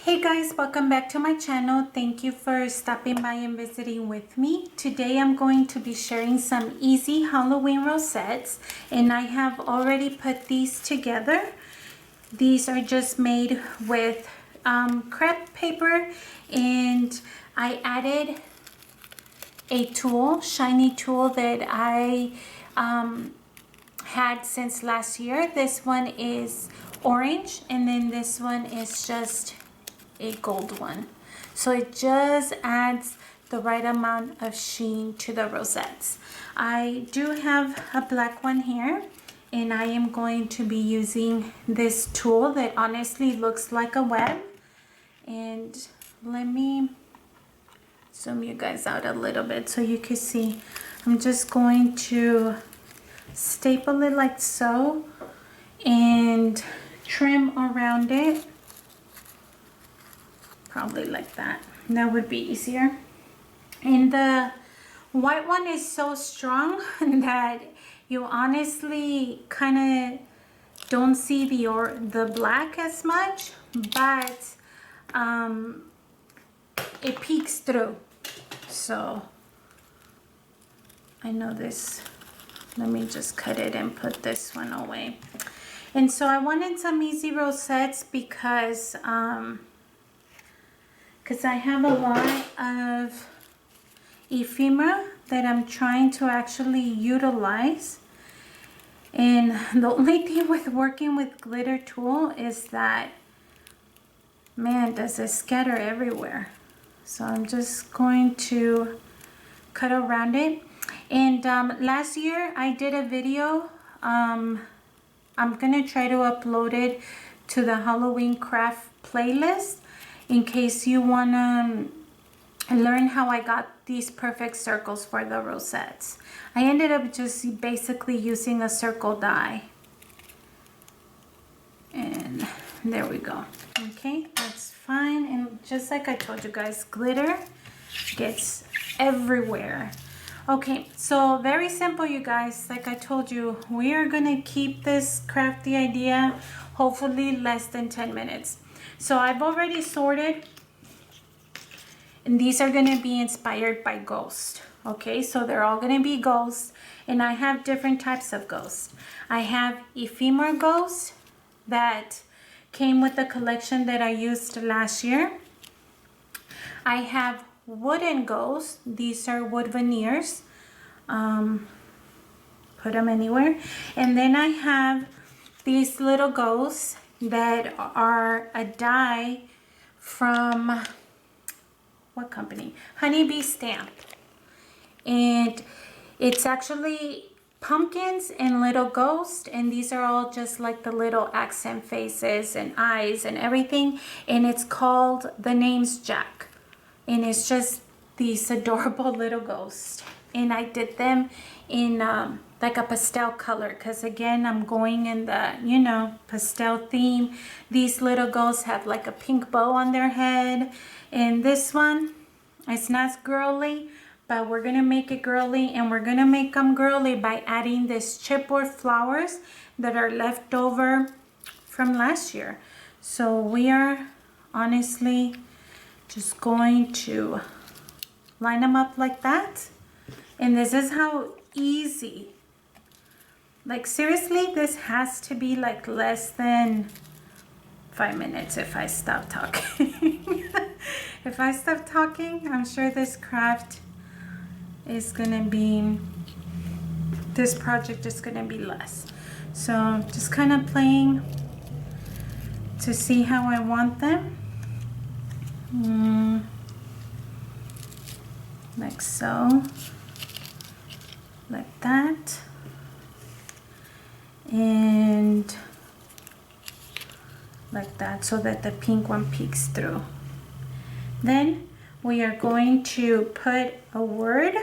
Hey guys, welcome back to my channel. Thank you for stopping by and visiting with me. Today I'm going to be sharing some easy Halloween rosettes, and I have already put these together. These are just made with crepe paper, and I added a tool, shiny tool that I had since last year. This one is orange, and then this one is just a gold one, so it just adds the right amount of sheen to the rosettes. I do have a black one here, and I am going to be using this tool that honestly looks like a web. And let me zoom you guys out a little bit so you can see. I'm just going to staple it like so and trim around it. Probably like that. That would be easier. And the white one is so strong that you honestly kind of don't see the black as much, but it peeks through. So I know this. Let me just cut it and put this one away. And so I wanted some easy rosettes because I have a lot of ephemera that I'm trying to actually utilize. And the only thing with working with glitter tool is that, man, does it scatter everywhere. So I'm just going to cut around it. And last year I did a video. I'm gonna try to upload it to the Halloween craft playlist, in case you want to learn how I got these perfect circles for the rosettes. I ended up just basically using a circle die. And there we go. Okay, that's fine. And just like I told you guys, glitter gets everywhere. Okay, so very simple, you guys. Like I told you, we are going to keep this crafty idea hopefully less than 10 minutes. So I've already sorted, and these are going to be inspired by ghost. Okay, so they're all going to be ghosts, and I have different types of ghosts. I have ephemera ghosts that came with the collection that I used last year. I have wooden ghosts. These are wood veneers. Put them anywhere. And then I have these little ghosts that are a die from, what company? Honeybee Stamp. And it's actually pumpkins and little ghosts, and these are all just like the little accent faces and eyes and everything. And it's called, the name's Jack, and it's just these adorable little ghosts. And I did them in like a pastel color, because again, I'm going in the, you know, pastel theme. These little ghosts have like a pink bow on their head, and this one, it's not girly, but we're gonna make it girly, and we're gonna make them girly by adding this chipboard flowers that are left over from last year. So we are honestly just going to line them up like that. And this is how easy, like seriously, this has to be like less than 5 minutes if I stop talking. If I stop talking, I'm sure this craft is gonna be, this project is gonna be less. So just kind of playing to see how I want them. Like so, like that, and like that, so that the pink one peeks through. Then we are going to put a word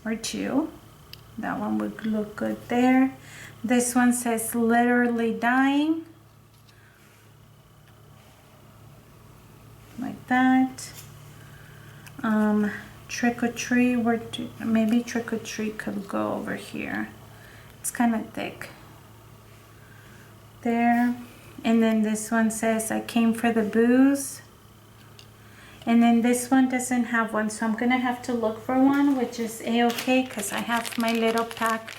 or two. That one would look good there. This one says literally dying, like that. Trick or treat, maybe trick or treat could go over here. It's kind of thick there. And then this one says, I came for the booze. And then this one doesn't have one, so I'm gonna have to look for one, which is a-okay, because I have my little pack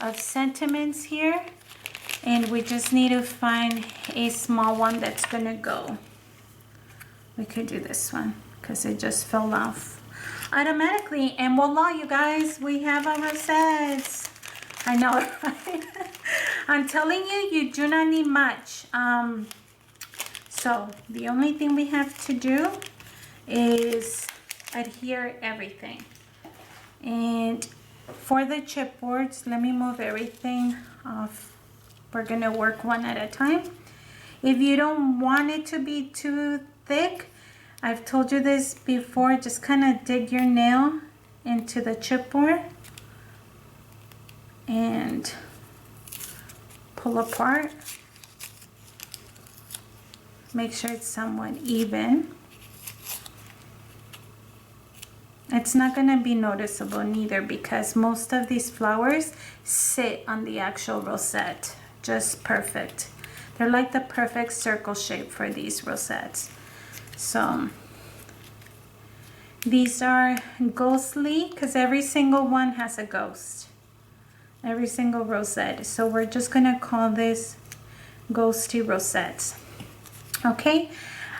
of sentiments here. And we just need to find a small one that's gonna go. We could do this one, because it just fell off automatically. And voila, you guys, we have our rosettes. I know, right? I'm telling you, you do not need much. So the only thing we have to do is adhere everything. And for the chipboards, let me move everything off. We're gonna work one at a time. If you don't want it to be too thick, I've told you this before, just kind of dig your nail into the chipboard and pull apart. Make sure it's somewhat even. It's not going to be noticeable neither, because most of these flowers sit on the actual rosette just perfect. They're like the perfect circle shape for these rosettes. So these are ghostly, because every single one has a ghost, every single rosette. So we're just going to call this ghosty rosettes. Okay,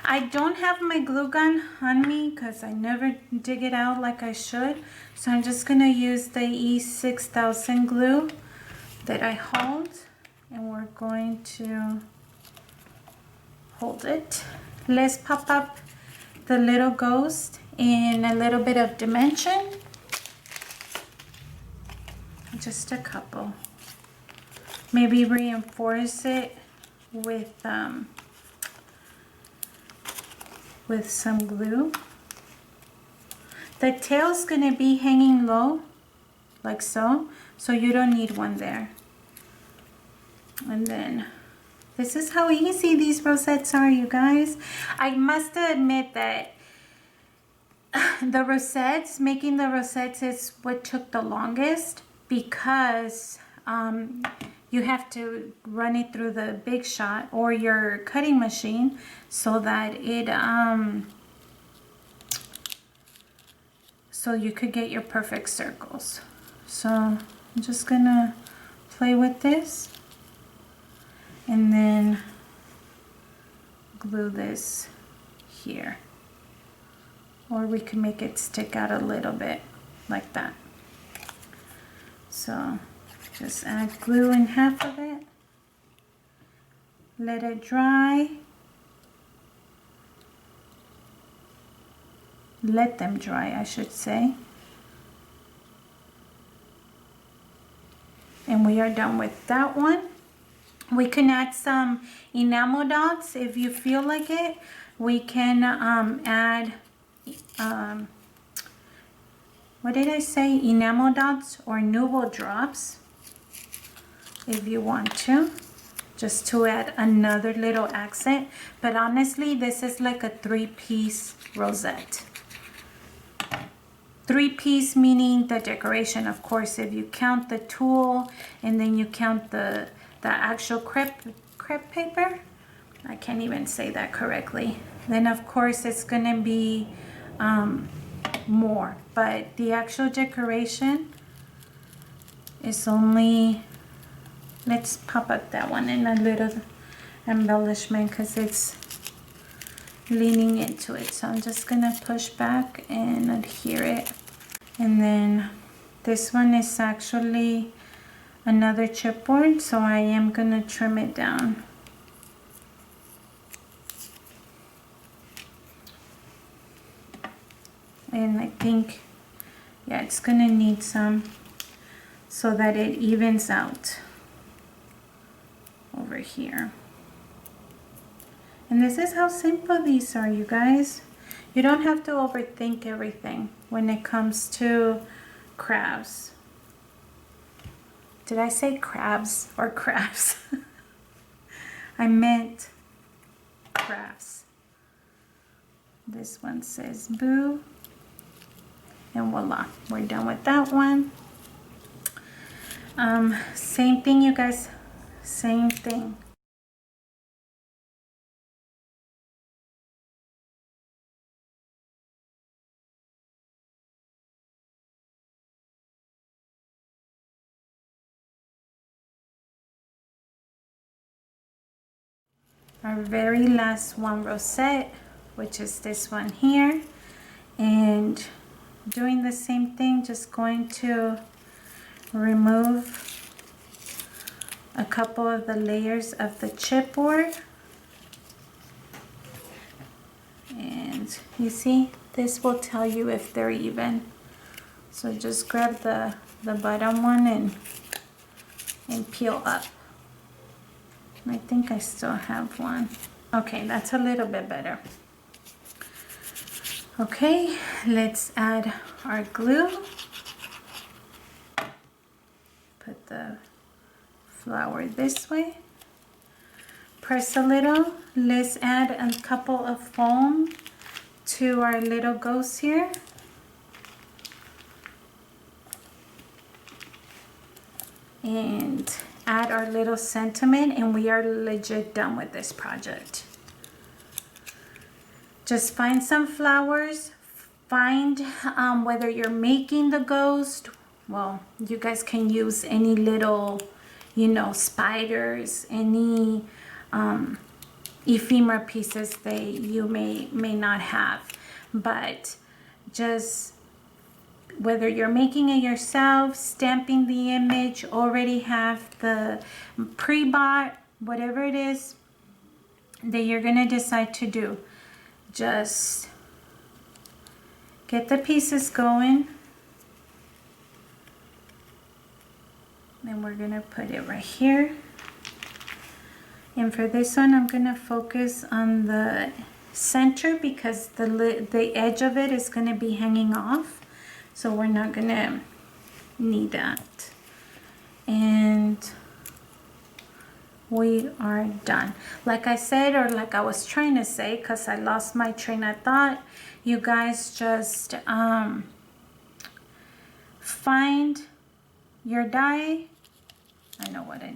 I don't have my glue gun on me because I never dig it out like I should. So I'm just going to use the E6000 glue that I hold, and we're going to hold it. Let's pop up the little ghost in a little bit of dimension. Just a couple. Maybe reinforce it with some glue. The tail's gonna be hanging low, like so you don't need one there. And then this is how easy these rosettes are, you guys. I must admit that the rosettes, making the rosettes is what took the longest, because you have to run it through the Big Shot or your cutting machine so that it so you could get your perfect circles. So I'm just gonna play with this and then glue this here, or we can make it stick out a little bit like that. So just add glue in half of it, let it dry, let them dry, I should say, and we are done with that one. We can add some enamel dots if you feel like it. We can add what did I say, enamel dots or nubble drops if you want to, just to add another little accent. But honestly, this is like a 3-piece rosette. 3-piece meaning the decoration, of course, if you count the tulle and then you count the actual crepe paper. I can't even say that correctly. Then of course it's gonna be more, but the actual decoration is only, let's pop up that one in a little embellishment because it's leaning into it. So I'm just gonna push back and adhere it. And then this one is actually another chipboard, so I am gonna trim it down. And I think, yeah, it's gonna need some so that it evens out over here. And this is how simple these are, you guys. You don't have to overthink everything when it comes to crafts. Did I say crabs or crafts? I meant crafts. This one says boo. And voila, we're done with that one. Same thing, you guys, same thing. our very last one rosette, which is this one here, and doing the same thing, just going to remove a couple of the layers of the chipboard. And you see, this will tell you if they're even. So just grab the bottom one and peel up. I think I still have one. Okay, that's a little bit better. Okay, let's add our glue. Put the flower this way. Press a little. Let's add a couple of foam to our little ghost here. And add our little sentiment, and we are legit done with this project. Just find some flowers. Find whether you're making the ghost, well, you guys can use any little, you know, spiders, any ephemera pieces that you may not have, but just whether you're making it yourself, stamping the image, already have the pre-bought, whatever it is that you're gonna decide to do, just get the pieces going. And we're gonna put it right here. And for this one, I'm gonna focus on the center because the edge of it is gonna be hanging off. So we're not gonna need that. And we are done. Like I said, or like I was trying to say, because I lost my train of thought, you guys just find your die. I know what I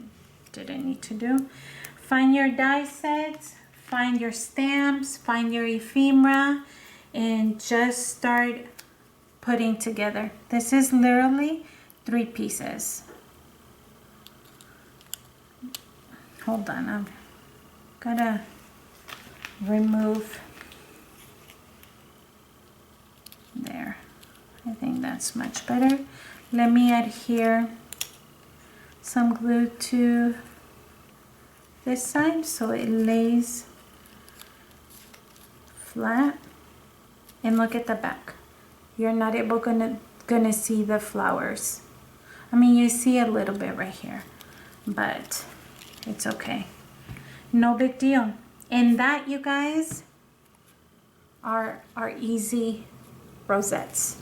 didn't need to do. Find your die sets, find your stamps, find your ephemera, and just start putting together. This is literally 3 pieces. Hold on, I've gotta remove there. I think that's much better. Let me adhere some glue to this side so it lays flat. And look at the back. You're not able gonna see the flowers. I mean, you see a little bit right here, but it's okay. No big deal. And that, you guys, are our easy rosettes.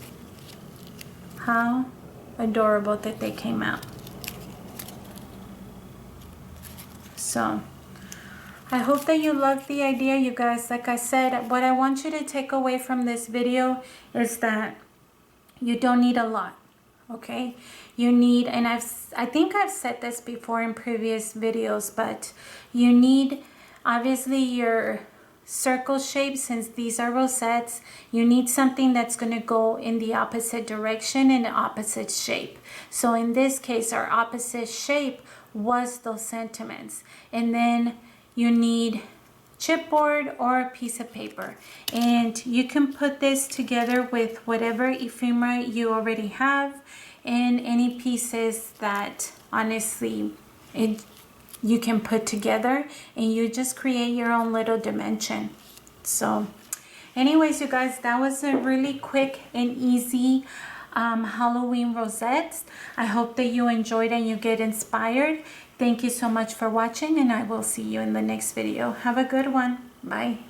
How adorable that they came out. So I hope that you love the idea, you guys. Like I said, what I want you to take away from this video is that you don't need a lot, okay? You need, and I think I've said this before in previous videos, but you need, obviously, your circle shape. Since these are rosettes, you need something that's going to go in the opposite direction and the opposite shape. So in this case, our opposite shape was those sentiments. And then you need chipboard or a piece of paper, and you can put this together with whatever ephemera you already have and any pieces that honestly you can put together, and you just create your own little dimension. So anyways, you guys, that was a really quick and easy Halloween rosettes. I hope that you enjoyed and you get inspired. Thank you so much for watching, and I will see you in the next video. Have a good one. Bye.